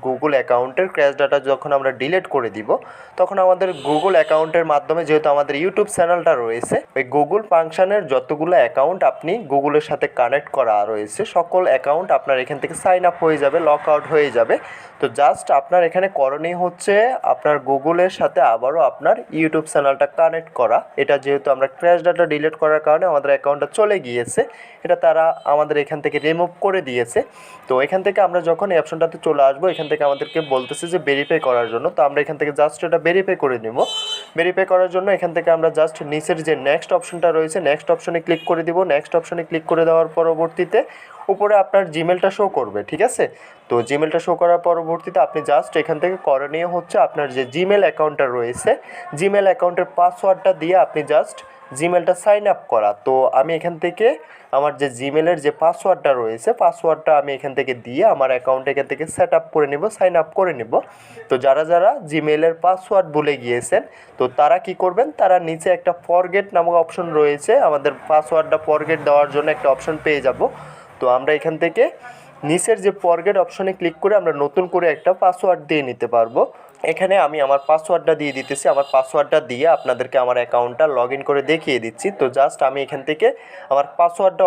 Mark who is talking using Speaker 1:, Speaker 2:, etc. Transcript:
Speaker 1: Google অ্যাকাউন্টের crash data যখন আমরা ডিলিট করে দিব, তখন আমাদের গুগল অ্যাকাউন্টের মাধ্যমে যেহেতু আমাদের ইউটিউব চ্যানেলটা রয়েছে, ওই গুগল ফাংশনের যতগুলো অ্যাকাউন্ট আপনি গুগলের সাথে কানেক্ট করা রয়েছে সকল অ্যাকাউন্ট আপনার এখান থেকে সাইন আপ হয়ে যাবে, লক আউট হয়ে যাবে। তো জাস্ট আপনার এখানে করণীয় হচ্ছে আপনার গুগলের সাথে আবারও আপনার ইউটিউব চ্যানেলটা কানেক্ট করা। এটা যেহেতু আমরা ক্র্যাশ ডাটা ডিলিট করার কারণে আমাদের অ্যাকাউন্টটা চলে গিয়েছে, এটা তারা আমাদের এখান থেকে রিমুভ করে দিয়েছে। তো এখান থেকে আমরা যখন এই অপশনটাতে চলে আসবো, এখান থেকে আমাদেরকে বলতেছে যে ভেরিফাই করার জন্য। তো আমরা এখান থেকে জাস্ট এটা ভেরিফাই করে নেব। ভেরিফাই করার জন্য এখান থেকে আমরা জাস্ট নিচের যে নেক্সট অপশনটা রয়েছে, নেক্সট অপশনে ক্লিক করে দিব। নেক্সট অপশনে ক্লিক করে দেওয়ার পরবর্তীতে উপরে আপনার জিমেলটা শো করবে, ঠিক আছে? তো জিমেলটা শো করার পরবর্তীতে আপনি জাস্ট এখান থেকে করণীয় হচ্ছে আপনার যে জিমেল অ্যাকাউন্টটা রয়েছে, জিমেল অ্যাকাউন্টের পাসওয়ার্ডটা দিয়ে আপনি জাস্ট জিমেলটা সাইন আপ করা। তো আমি এখান থেকে আমার যে জিমেলের যে পাসওয়ার্ডটা রয়েছে, পাসওয়ার্ডটা আমি এখান থেকে দিয়ে আমার অ্যাকাউন্ট এখান থেকে সেট আপ করে নেব, সাইন আপ করে নেব। তো যারা যারা জিমেলের পাসওয়ার্ড ভুলে গিয়েছেন, তো তারা কি করবেন, তারা নিচে একটা ফরগেট নামক অপশন রয়েছে, আমাদের পাসওয়ার্ডটা ফরগেট দেওয়ার জন্য একটা অপশন পেয়ে যাব। তো আমরা এখান থেকে নিচের যে ফরগেট অপশনে ক্লিক করে আমরা নতুন করে একটা পাসওয়ার্ড দিয়ে নিতে পারবো। এখানে আমি আমার পাসওয়ার্ডটা দিয়ে দিতেছি। আমার পাসওয়ার্ডটা দিয়ে আপনাদেরকে আমার অ্যাকাউন্টটা লগ ইন করে দেখিয়ে দিচ্ছি। তো জাস্ট আমি এখান থেকে আমার পাসওয়ার্ডটা